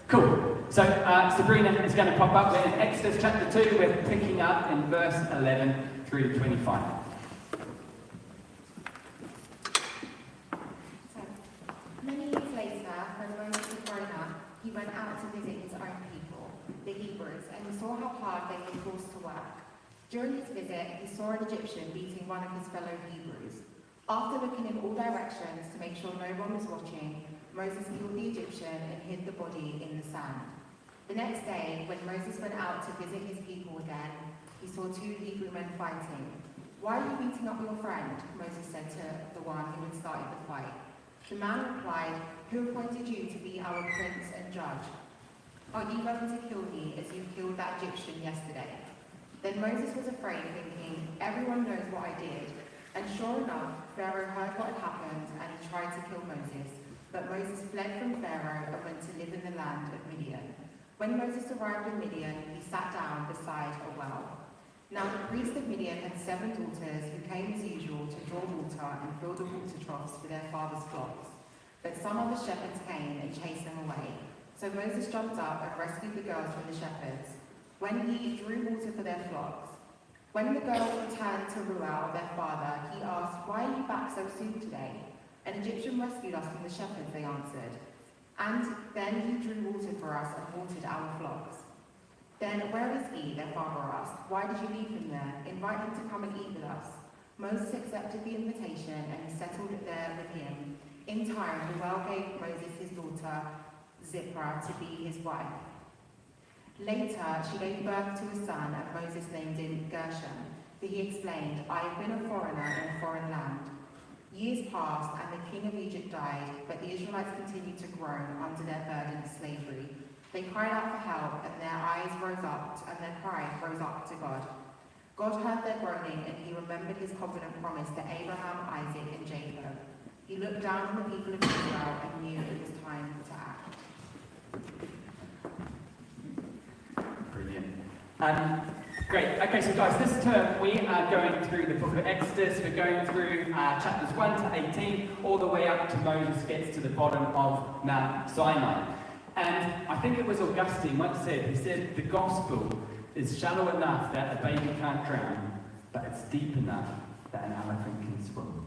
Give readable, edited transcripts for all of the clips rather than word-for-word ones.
Cool. So Sabrina is going to pop up. We're in Exodus chapter 2. We're picking up in verse 11 through to 25. So, many years later, when Moses was grown up, he went out to visit his own people, the Hebrews, and he saw how hard they were forced to work. During his visit, he saw an Egyptian beating one of his fellow Hebrews. After looking in all directions to make sure no one was watching, Moses killed the Egyptian and hid the body in the sand. The next day, when Moses went out to visit his people again, he saw two Hebrew men fighting. "Why are you beating up your friend?" Moses said to the one who had started the fight. The man replied, "Who appointed you to be our prince and judge? Are you going to kill me as you killed that Egyptian yesterday?" Then Moses was afraid, thinking, "Everyone knows what I did." And sure enough, Pharaoh heard what had happened and he tried to kill Moses. But Moses fled from Pharaoh and went to live in the land of Midian. When Moses arrived in Midian, he sat down beside a well. Now the priest of Midian had 7 daughters who came as usual to draw water and fill the water troughs for their father's flocks. But some other shepherds came and chased them away. So Moses jumped up and rescued the girls from the shepherds. When he drew water for their flocks, when the girls returned to Reuel, their father, he asked, "Why are you back so soon today?" "An Egyptian rescued us from the shepherds," they answered. "And then he drew water for us and watered our flocks." "Then where is he?" their father asked. "Why did you leave him there? Invite him to come and eat with us." Moses accepted the invitation and he settled there with him. In time, Reuel gave Moses his daughter Zipporah to be his wife. Later, she gave birth to a son, and Moses named him Gershom, for he explained, "I have been a foreigner in a foreign land." Years passed, and the king of Egypt died, but the Israelites continued to groan under their burden of slavery. They cried out for help, and their cry rose up to God. God heard their groaning, and he remembered his covenant promise to Abraham, Isaac, and Jacob. He looked down on the people of Israel and knew it was time to act. Brilliant. Great. Okay, so guys, this term we are going through the book of Exodus. We're going through chapters 1 to 18, all the way up to Moses gets to the bottom of Mount Sinai. And I think it was Augustine once said, he said, "The gospel is shallow enough that a baby can't drown, but it's deep enough that an elephant can swim."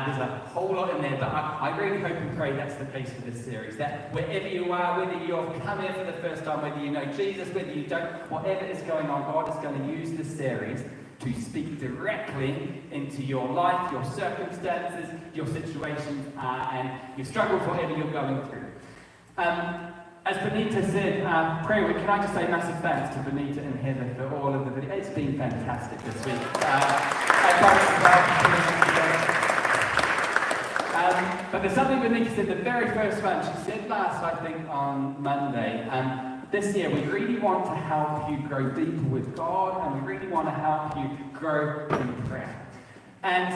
There's a whole lot in there, but I really hope and pray that's the case for this series. That wherever you are, whether you've come here for the first time, whether you know Jesus, whether you don't, whatever is going on, God is going to use this series to speak directly into your life, your circumstances, your situations, and your struggles, whatever you're going through. As Benita said, prayer week, can I just say massive thanks to Benita and Heather for all of the videos. It's been fantastic this week. But there's something Benita said, the very first one, she said last, I think, on Monday, this year we really want to help you grow deeper with God, and we really want to help you grow in prayer. And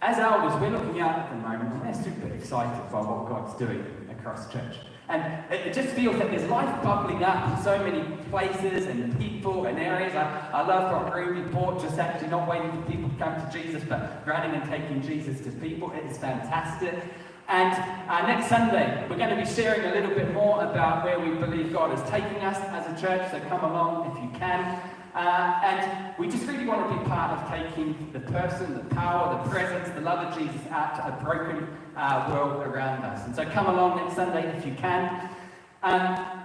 as elders, we're looking out at the moment, and we're super excited by what God's doing across church. And it just feels that there's life bubbling up in so many places and people and areas. I love what Ruby brought, just actually not waiting for people to come to Jesus, but running and taking Jesus to people. It is fantastic. And next Sunday, we're going to be sharing a little bit more about where we believe God is taking us as a church, so come along if you can. And we just really want to be part of taking the person, the power, the presence, the love of Jesus out to a broken world around us. And so come along next Sunday if you can.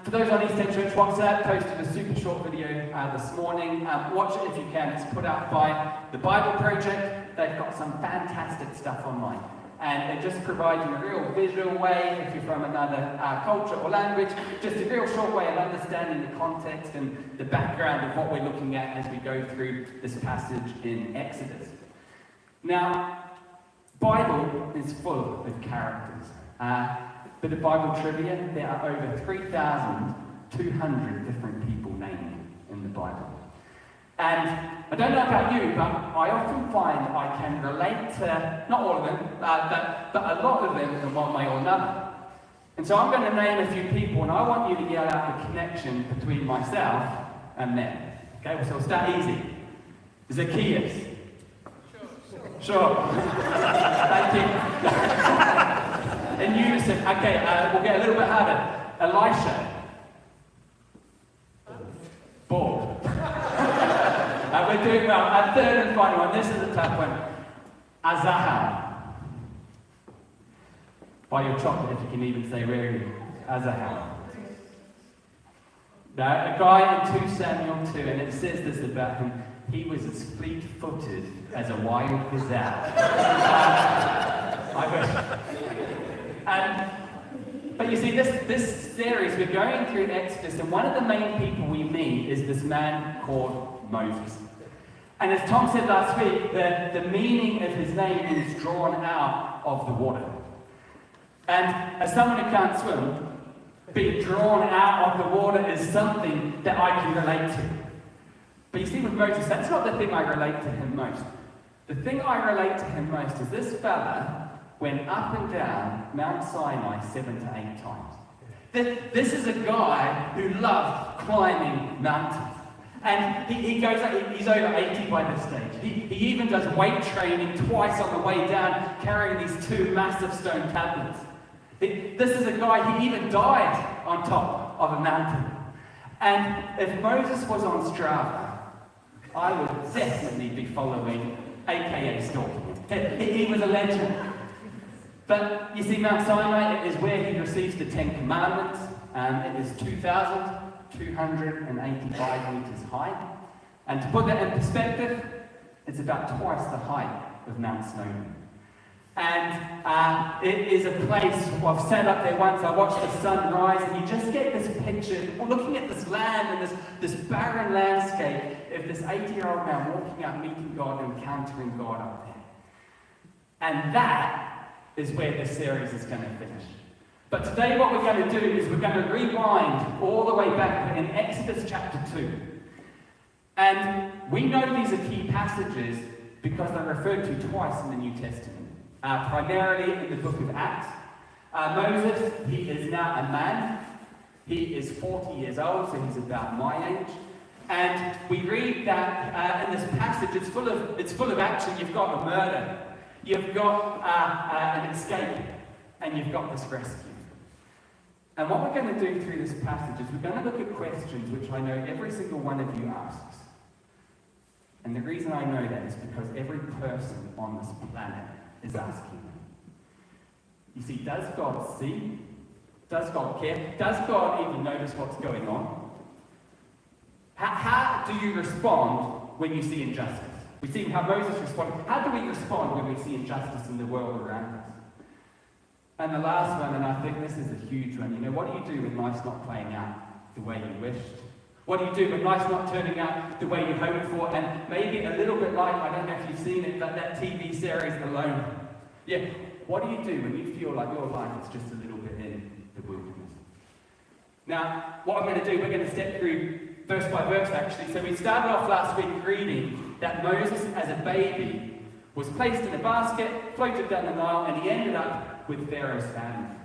For those on East End Church WhatsApp, posted a super short video this morning. Watch it if you can. It's put out by the Bible Project. They've got some fantastic stuff online. And it just provides you a real visual way, if you're from another culture or language, just a real short way of understanding the context and the background of what we're looking at as we go through this passage in Exodus. Now, Bible is full of characters. Bit of Bible trivia, there are over 3,200 different people named in the Bible. And I don't know about you, but I often find I can relate to, not all of them, but a lot of them in one way or another. And so I'm going to name a few people, and I want you to yell out the connection between myself and them. Okay, so we'll start easy. Zacchaeus. Sure. Thank you. in unison. Okay, we'll get a little bit harder. Elisha. Bald. We're doing well. Our third and final one. This is a tough one. Azahel. Buy your chocolate if you can even say really. Azahel. Now, a guy in 2 Samuel 2, and it says this about him, he was as fleet-footed as a wild gazelle. But you see, this series, we're going through Exodus, and one of the main people we meet is this man called Moses. And as Tom said last week, the meaning of his name is drawn out of the water. And as someone who can't swim, being drawn out of the water is something that I can relate to. But you see with Moses, that's not the thing I relate to him most. The thing I relate to him most is this fella went up and down Mount Sinai 7 to 8 times. This is a guy who loved climbing mountains. And he goes, he's over 80 by this stage. He even does weight training twice on the way down, carrying these 2 massive stone tablets. This is a guy, he even died on top of a mountain. And if Moses was on Strava, I would definitely be following, aka stalking him. He was a legend. But you see, Mount Sinai is where he receives the 10 Commandments. It is 2,285 meters high. And to put that in perspective, it's about twice the height of Mount Snowdon. And it is a place, I've sat up there once, I watched the sun rise, and you just get this picture, looking at this land and this barren landscape of this 80-year-old man walking out, meeting God, and encountering God up there. And that is where this series is going to finish. But today what we're going to do is we're going to rewind all the way back in Exodus chapter 2. And we know these are key passages because they're referred to twice in the New Testament. Primarily in the book of Acts. Moses, he is now a man. He is 40 years old, so he's about my age. And we read that in this passage, it's full of action. You've got a murder, you've got an escape, and you've got this rescue. And what we're going to do through this passage is we're going to look at questions which I know every single one of you asks. And the reason I know that is because every person on this planet is asking them. You see, does God see? Does God care? Does God even notice what's going on? How do you respond when you see injustice? We see how Moses responded. How do we respond when we see injustice in the world around us? And the last one, and I think this is a huge one, you know, what do you do when life's not playing out the way you wished? What do you do when life's not turning out the way you hoped for? And maybe a little bit like, I don't know if you've seen it, but that TV series, Alone. Yeah, what do you do when you feel like your life is just a little bit in the wilderness? Now, what I'm going to do, we're going to step through verse by verse, actually. So we started off last week reading that Moses, as a baby, was placed in a basket, floated down the Nile, and he ended up with Pharaoh's family.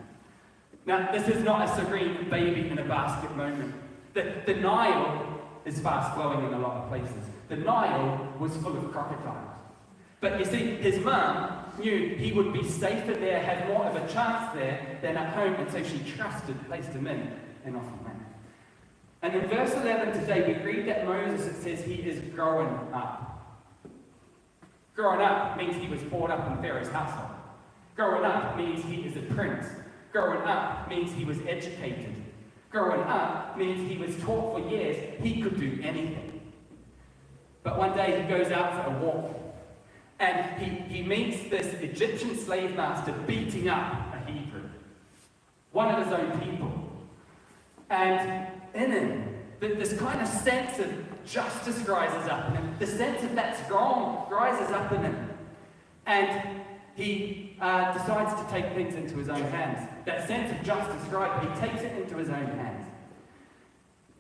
Now, this is not a serene baby in a basket moment. The Nile is fast flowing in a lot of places. The Nile was full of crocodiles. But you see, his mum knew he would be safer there, had more of a chance there than at home, and so she trusted, placed him in, and off he went. And in verse 11 today, we read that Moses, it says he is growing up. Growing up means he was brought up in Pharaoh's household. Growing up means he is a prince. Growing up means he was educated. Growing up means he was taught for years he could do anything. But one day he goes out for a walk, and he meets this Egyptian slave master beating up a Hebrew, one of his own people. And in him, this kind of sense of justice rises up in him. The sense of that's wrong rises up in him. And he decides to take things into his own hands. That sense of justice, right, he takes it into his own hands.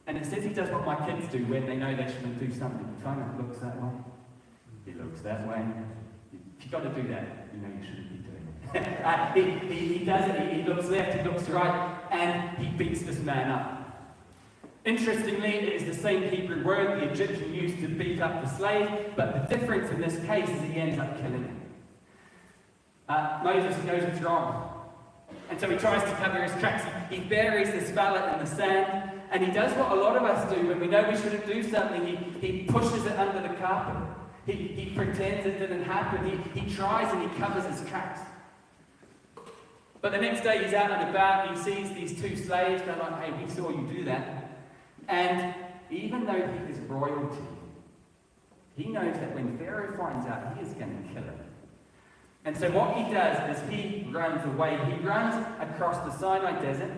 And it says he does what my kids do when they know they shouldn't do something. He kind of looks that way. He looks that way. If you've got to do that, you know you shouldn't be doing it. He does it. He looks left, he looks right, and he beats this man up. Interestingly, it is the same Hebrew word the Egyptian used to beat up the slave, but the difference in this case is he ends up killing him. Moses knows it's wrong. And so he tries to cover his tracks. He buries this ballot in the sand. And he does what a lot of us do when we know we shouldn't do something. He pushes it under the carpet. He pretends it didn't happen. He tries and he covers his tracks. But the next day he's out and about and he sees these two slaves. They're like, hey, we saw you do that. And even though he is royalty, he knows that when Pharaoh finds out, he is going to kill him. And so what he does is he runs away. He runs across the Sinai desert,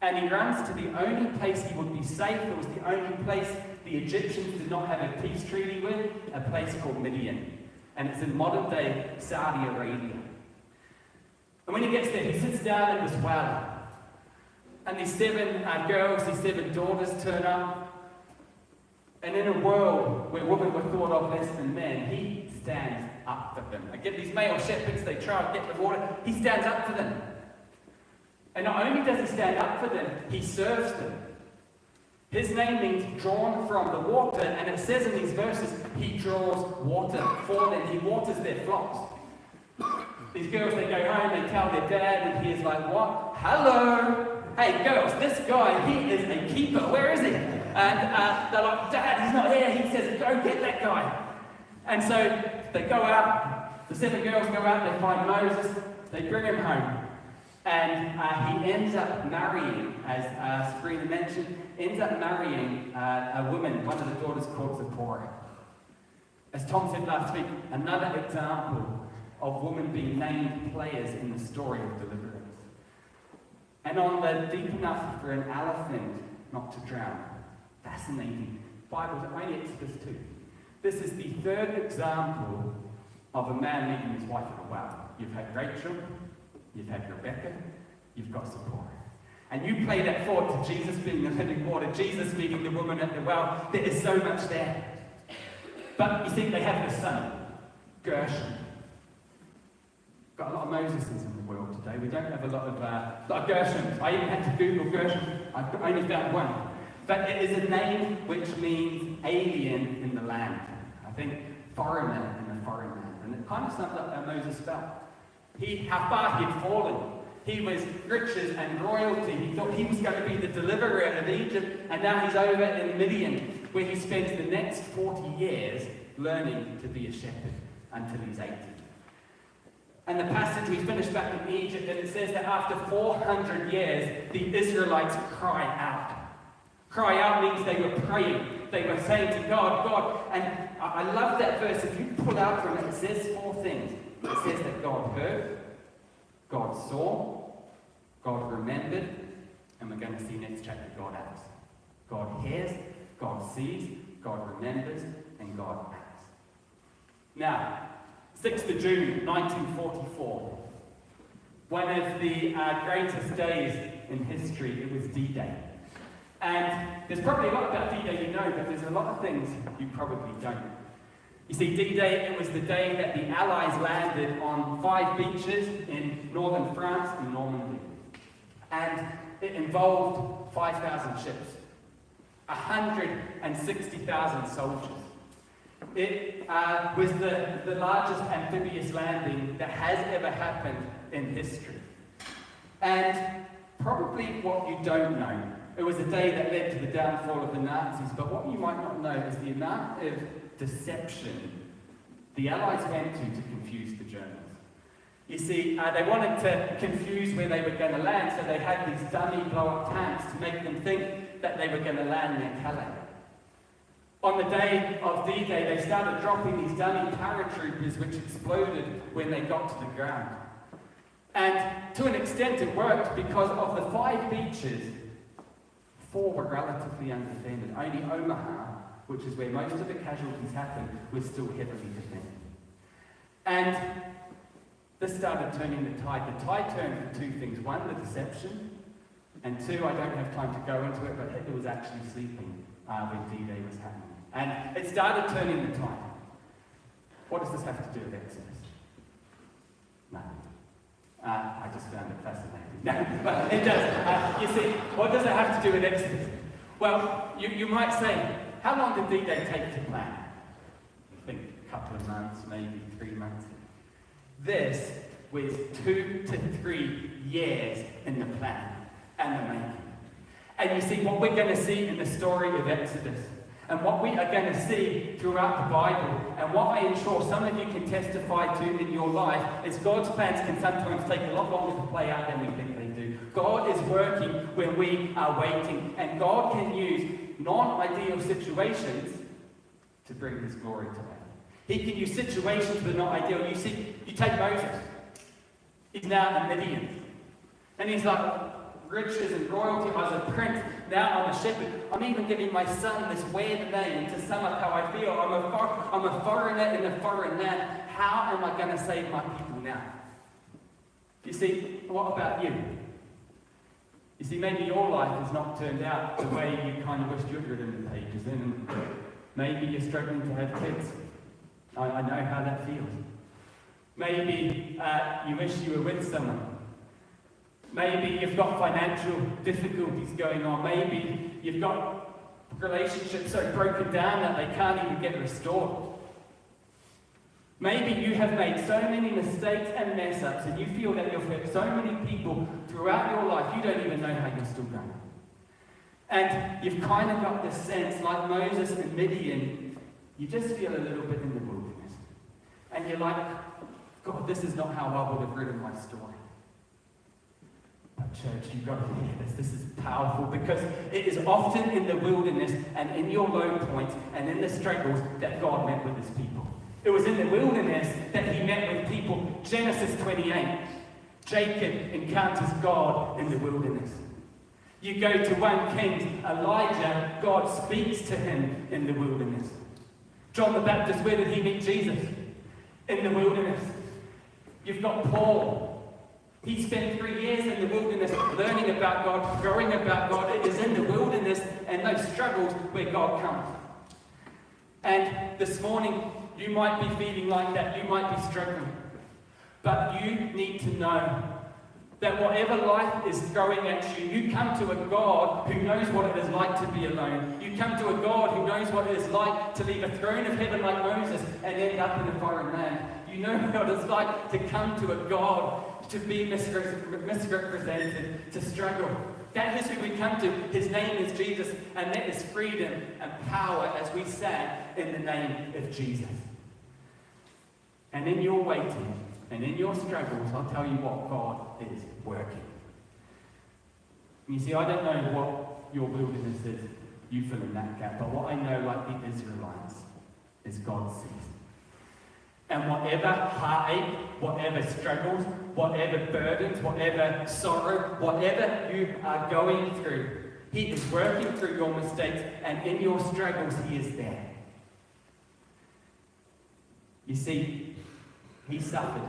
and he runs to the only place he would be safe. It was the only place the Egyptians did not have a peace treaty with, a place called Midian. And it's in modern-day Saudi Arabia. And when he gets there, he sits down in this well. And these 7 girls, these 7 daughters turn up. And in a world where women were thought of less than men, he stands up for them. Again, these male shepherds, they try and get the water. He stands up for them. And not only does he stand up for them, he serves them. His name means drawn from the water, and it says in these verses, he draws water for them. He waters their flocks. These girls, they go home, they tell their dad, and he is like, what? Hello! Hey, girls, this guy, he is a keeper. Where is he? And they're like, Dad, he's not here. He says, go get that guy. And so they go out, the 7 girls go out, they find Moses, they bring him home. And he ends up marrying, as Sabrina mentioned, ends up marrying a woman, one of the daughters called Zipporah. As Tom said last week, another example of women being named players in the story of deliverance. And on the deep enough for an elephant not to drown. Fascinating. Bible's only Exodus 2. This is the 3rd example of a man leaving his wife at a well. You've had Rachel, you've had Rebecca, you've got Zipporah. And you play that forward to Jesus being the living water, Jesus meeting the woman at the well. There is so much there. But you see, they have this son, Gershom. Got a lot of Moseses in the world today. We don't have a lot of Gershoms. I even had to Google Gershom. I only found one. But it is a name which means alien in the land. I think foreigner in a foreign land. And it kind of sums up how Moses felt. How far he had fallen. He was riches and royalty. He thought he was going to be the deliverer of Egypt. And now he's over in Midian, where he spends the next 40 years learning to be a shepherd until he's 80. And the passage we finished back in Egypt, and it says that after 400 years, the Israelites cry out. Cry out means they were praying. They were saying to God, God. And I love that verse. If you pull out from it, it says 4 things. It says that God heard, God saw, God remembered, and we're going to see next chapter, God acts. God hears, God sees, God remembers, and God acts. Now, 6th of June, 1944. One of the greatest days in history. It was D-Day. And there's probably a lot about D-Day you know, but there's a lot of things you probably don't. You see, D-Day, it was the day that the Allies landed on 5 beaches in northern France and Normandy. And it involved 5,000 ships, 160,000 soldiers. It was the largest amphibious landing that has ever happened in history. And probably what you don't know, it was a day that led to the downfall of the Nazis, but what you might not know is the amount of deception the Allies went to confuse the Germans. You see, they wanted to confuse where they were going to land, so they had these dummy blow-up tanks to make them think that they were going to land near Calais. On the day of D-Day, they started dropping these dummy paratroopers which exploded when they got to the ground. And to an extent it worked because of the 5 beaches, 4 were relatively undefended. Only Omaha, which is where most of the casualties happened, was still heavily defended. And this started turning the tide. The tide turned for 2 things. 1, the deception, and 2, I don't have time to go into it, but Hitler was actually sleeping when D-Day was happening. And it started turning the tide. What does this have to do with Exodus? Nothing. I just found it fascinating. No, but it does. You see, what does it have to do with Exodus? Well, you might say, how long did D-Day take to plan? I think a couple of months, maybe 3 months. This was 2 to 3 years in the plan and the making. And you see, what we're going to see in the story of Exodus, and what we are going to see throughout the Bible, and what I am sure some of you can testify to in your life, is God's plans can sometimes take a lot longer to play out than we think they do. God is working when we are waiting, and God can use non-ideal situations to bring His glory to life. He can use situations that are not ideal. You see, you take Moses. He's now a Midian. And he's like, riches and royalty, I was a prince, now I'm a shepherd. I'm even giving my son this weird name to sum up how I feel. I'm a foreigner in a foreign land. How am I going to save my people now? You see, what about you? You see, maybe your life has not turned out the way you kind of wished you'd written the pages in. Maybe you're struggling to have kids. I know how that feels. Maybe you wish you were with someone. Maybe you've got financial difficulties going on. Maybe you've got relationships so broken down that they can't even get restored. Maybe you have made so many mistakes and mess-ups, and you feel that you've hurt so many people throughout your life, you don't even know how you're still going. And you've kind of got this sense, like Moses and Midian, you just feel a little bit in the wilderness. And you're like, God, this is not how I would have written my story. But church, you've got to hear this. This is powerful, because it is often in the wilderness and in your low points and in the struggles that God met with His people. It was in the wilderness that He met with people. Genesis 28. Jacob encounters God in the wilderness. You go to 1 Kings, Elijah, God speaks to him in the wilderness. John the Baptist, where did he meet Jesus? In the wilderness. You've got Paul. He spent 3 years in the wilderness learning about God, growing about God. It is in the wilderness and those struggles where God comes. And this morning, you might be feeling like that. You might be struggling. But you need to know that whatever life is throwing at you, you come to a God who knows what it is like to be alone. You come to a God who knows what it is like to leave a throne of heaven like Moses and end up in a foreign land. You know what it's like to come to a God to be misrepresented, to struggle. That is who we come to. His name is Jesus, and that is freedom and power as we sang in the name of Jesus. And in your waiting, and in your struggles, I'll tell you what, God is working. And you see, I don't know what your wilderness is, you fill in that gap, but what I know, like the Israelites, is God sees. And whatever heartache, whatever struggles, whatever burdens, whatever sorrow, whatever you are going through, He is working through your mistakes, and in your struggles, He is there. You see, He suffered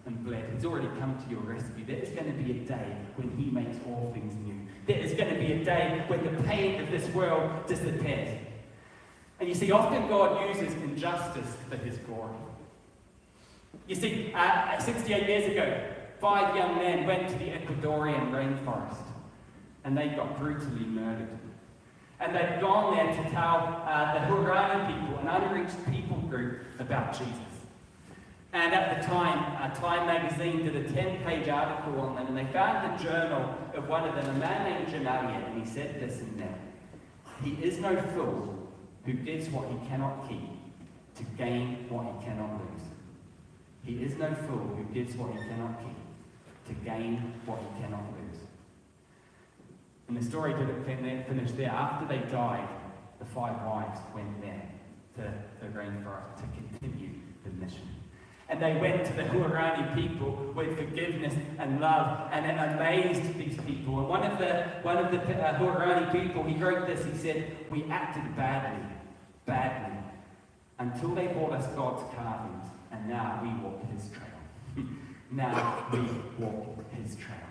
and bled. He's already come to your rescue. There is going to be a day when He makes all things new. There is going to be a day when the pain of this world disappears. And you see, often God uses injustice for His glory. You see, 68 years ago, 5 young men went to the Ecuadorian rainforest, and they got brutally murdered. And they'd gone there to tell the Huaorani people, an unreached people group, about Jesus. And at the time, Time magazine did a 10-page article on them, and they found the journal of one of them, a man named Genalia, and he said this in there: "He is no fool who gives what he cannot keep to gain what he cannot lose. He is no fool who gives what he cannot keep to gain what he cannot lose." And the story didn't finish there. After they died, the 5 wives went there to the rainforest to continue the mission. And they went to the Huaorani people with forgiveness and love, and it amazed these people. And one of the Huaorani people, he wrote this. He said, "We acted badly, until they brought us God's carvings, and now we walk His trail." Now we walk His trail.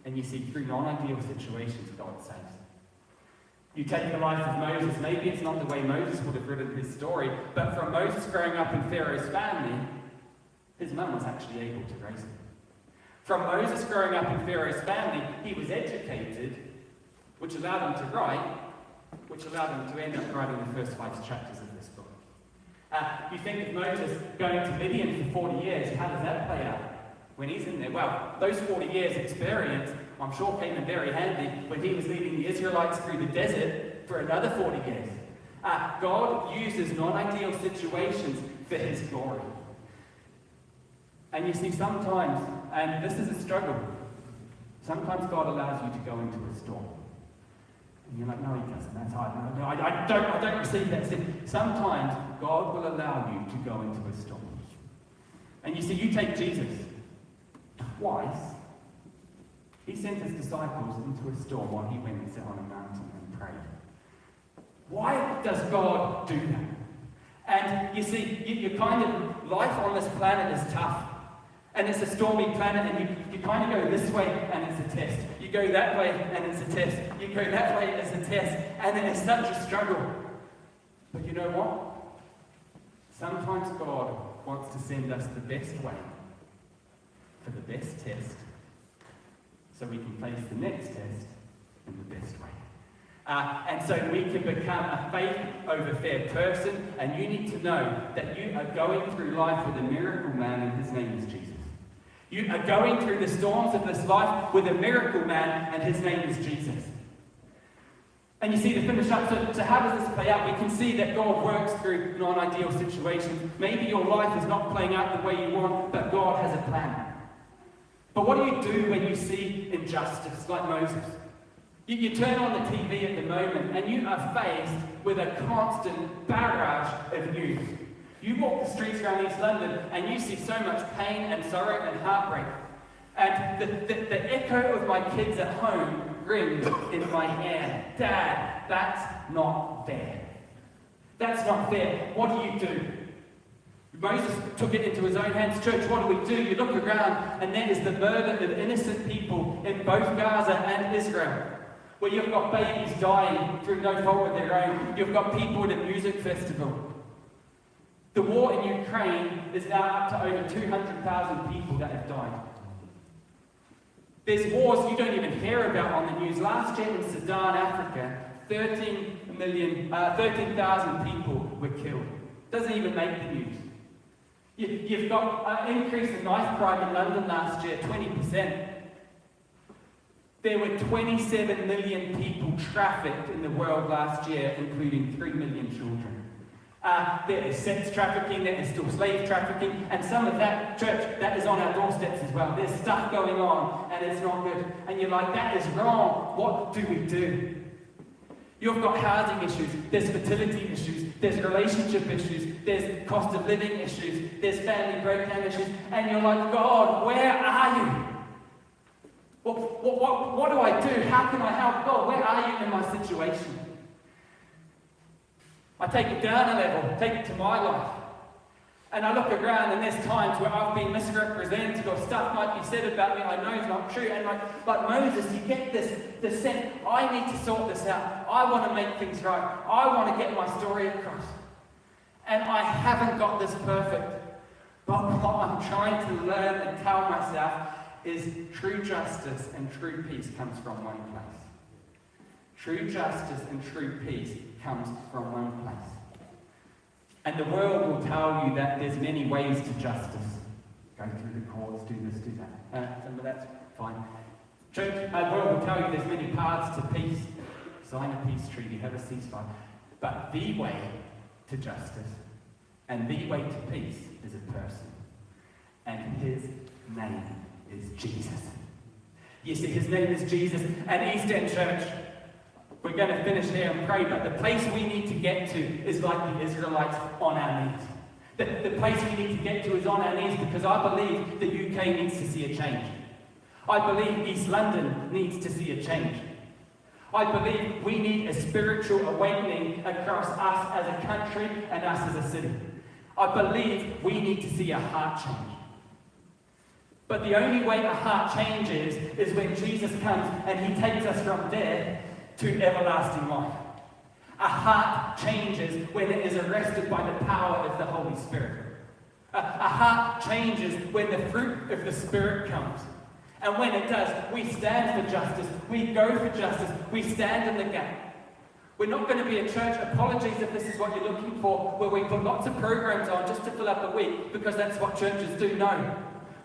And you see, through non-ideal situations, God saves. You take the life of Moses. Maybe it's not the way Moses would have written his story, but from Moses growing up in Pharaoh's family, his mum was actually able to raise him. From Moses growing up in Pharaoh's family, he was educated, which allowed him to write, which allowed him to end up writing the first 5 chapters of this book. You think of Moses going to Midian for 40 years. How does that play out when he's in there? Well, those 40 years experience, I'm sure, came in very handy when he was leading the Israelites through the desert for another 40 years. God uses non-ideal situations for his glory. And you see, sometimes, and this is a struggle, sometimes God allows you to go into a storm. And you're like, no, he doesn't. That's hard. No, I don't receive that sin. Sometimes God will allow you to go into a storm. And you see, you take Jesus. Twice, he sent his disciples into a storm while he went and sat on a mountain and prayed. Why does God do that? And you see, you kind of, life on this planet is tough. And it's a stormy planet, and you kind of go this way, and it's a test. You go that way, and it's a test. You go that way, it's a test. And it is such a struggle. But you know what? Sometimes God wants to send us the best way for the best test, so we can face the next test in the best way. And so we can become a faith over fear person, and you need to know that you are going through life with a miracle man, and his name is Jesus. You are going through the storms of this life with a miracle man, and his name is Jesus. And you see, to finish up, so how does this play out? We can see that God works through non-ideal situations. Maybe your life is not playing out the way you want, but God has a plan. But what do you do when you see injustice, like Moses? You turn on the TV at the moment, and you are faced with a constant barrage of news. You walk the streets around East London, and you see so much pain and sorrow and heartbreak. And the echo of my kids at home rings in my ear. Dad, that's not fair. That's not fair. What do? Moses took it into his own hands. Church, what do? You look around, and there is the murder of innocent people in both Gaza and Israel, where you've got babies dying through no fault of their own. You've got people at a music festival. The war in Ukraine is now up to over 200,000 people that have died. There's wars you don't even hear about on the news. Last year in Sudan, Africa, 13,000 people were killed. Doesn't even make the news. You've got an increase in knife crime in London last year, 20%. There were 27 million people trafficked in the world last year, including 3 million children. There is sex trafficking, there is still slave trafficking, and some of that, church, that is on our doorsteps as well. There's stuff going on, and it's not good. And you're like, that is wrong. What do we do? You've got housing issues, there's fertility issues, there's relationship issues, there's cost of living issues, there's family breakdown issues, and you're like, God, where are you? What do I do? How can I help? God, where are you in my situation? I take it down a level, take it to my life. And I look around, and there's times where I've been misrepresented, or stuff might be said about me I know is not true. And like Moses, you get this sense, I need to sort this out. I want to make things right. I want to get my story across. And I haven't got this perfect. But what I'm trying to learn and tell myself is true justice and true peace comes from one place. True justice and true peace comes from one place. And the world will tell you that there's many ways to justice. Go through the courts, do this, do that. But that's fine. Church, the world will tell you there's many paths to peace. Sign a peace treaty, have a ceasefire. But the way to justice and the way to peace is a person. And his name is Jesus. You see, his name is Jesus. And East End Church, we're going to finish here and pray, but the place we need to get to is like the Israelites, on our knees. The place we need to get to is on our knees, because I believe the UK needs to see a change. I believe East London needs to see a change. I believe we need a spiritual awakening across us as a country and us as a city. I believe we need to see a heart change. But the only way a heart changes is when Jesus comes and he takes us from death to everlasting life. A heart changes when it is arrested by the power of the Holy Spirit. A heart changes when the fruit of the Spirit comes. And when it does, we stand for justice, we go for justice, we stand in the gap. We're not going to be a church, apologies if this is what you're looking for, where we put lots of programs on just to fill up a week because that's what churches do. No.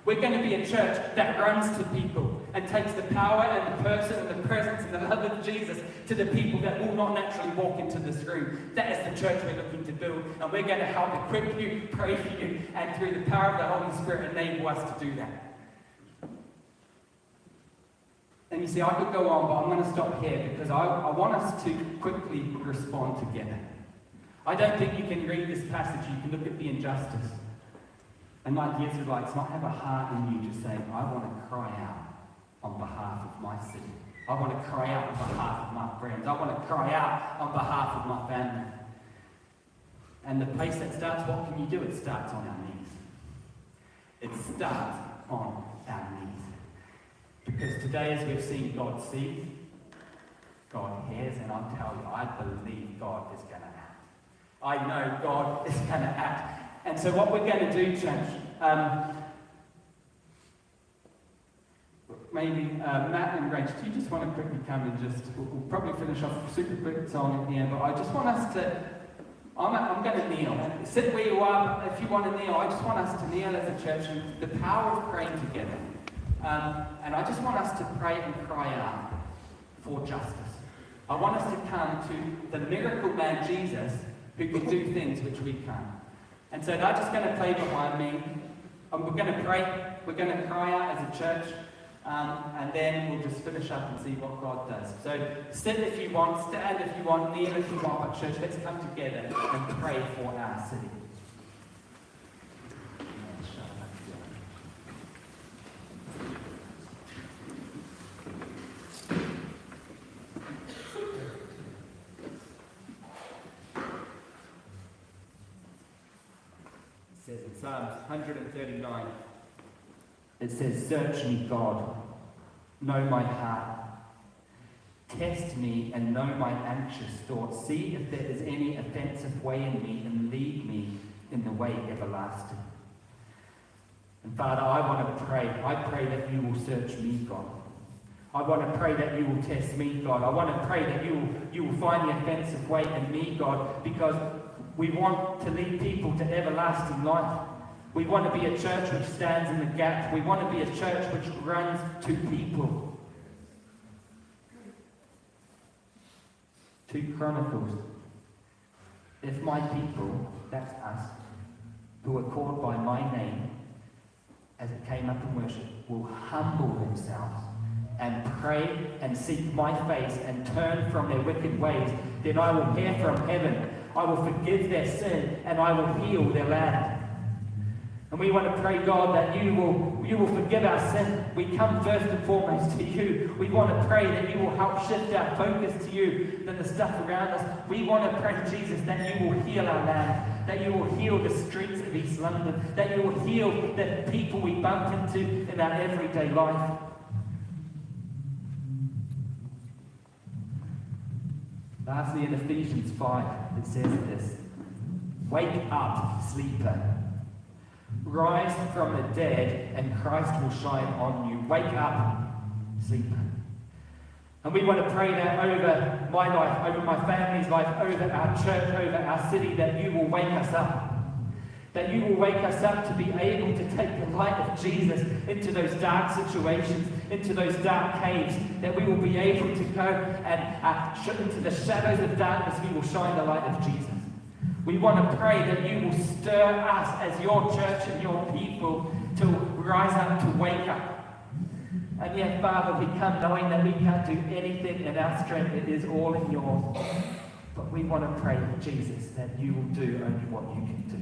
We're going to be a church that runs to people and takes the power and the person and the presence and the love of Jesus to the people that will not naturally walk into this room. That is the church we're looking to build, and we're going to help equip you, pray for you, and through the power of the Holy Spirit enable us to do that. And you see, I could go on, but I'm going to stop here because I want us to quickly respond together. I don't think you can read this passage, you can look at the injustice. And like the Israelites, not have a heart in you just saying, I want to cry out on behalf of my city. I want to cry out on behalf of my friends. I want to cry out on behalf of my family. And the place that starts, what can you do? It starts on our knees. It starts on our knees. Because today, as we've seen God see, God hears, and I'll tell you, I believe God is going to act. I know God is going to act. And so what we're going to do, church, maybe Matt and Rach, do you just want to quickly come and just, we'll probably finish off a super quick song at the end, but I just want us to, I'm going to kneel. Sit where you are if you want to kneel. I just want us to kneel as a church and the power of praying together. And I just want us to pray and cry out for justice. I want us to come to the miracle man Jesus who can do things which we can't. And so they're just going to play behind me. And we're going to pray. We're going to cry out as a church. And then we'll just finish up and see what God does. So sit if you want, stand if you want, kneel if you want. But church, let's come together and pray for our city. It says in Psalms 139, it says, "Search me, God, know my heart. Test me and know my anxious thoughts. See if there is any offensive way in me and lead me in the way everlasting." And Father, I want to pray. I pray that you will search me, God. I want to pray that you will test me, God. I want to pray that you will find the offensive way in me, God, because we want to lead people to everlasting life. We want to be a church which stands in the gap. We want to be a church which runs to people. 2 Chronicles. "If my people," that's us, "who are called by my name," as it came up in worship, "will humble themselves and pray and seek my face and turn from their wicked ways, then I will hear from heaven. I will forgive their sin and I will heal their land." And we want to pray, God, that you will forgive our sin. We come first and foremost to you. We want to pray that you will help shift our focus to you than the stuff around us. We want to pray, Jesus, that you will heal our land, that you will heal the streets of East London, that you will heal the people we bump into in our everyday life. Lastly, in Ephesians 5, it says this: "Wake up, sleeper. Rise from the dead, and Christ will shine on you." Wake up, sleeper. And we want to pray that over my life, over my family's life, over our church, over our city, that you will wake us up. That you will wake us up to be able to take the light of Jesus into those dark situations, into those dark caves, that we will be able to go and into the shadows of darkness, we will shine the light of Jesus. We want to pray that you will stir us as your church and your people to rise up, to wake up. And yet, Father, we come knowing that we can't do anything in our strength. It is all in yours. But we want to pray, Jesus, that you will do only what you can do.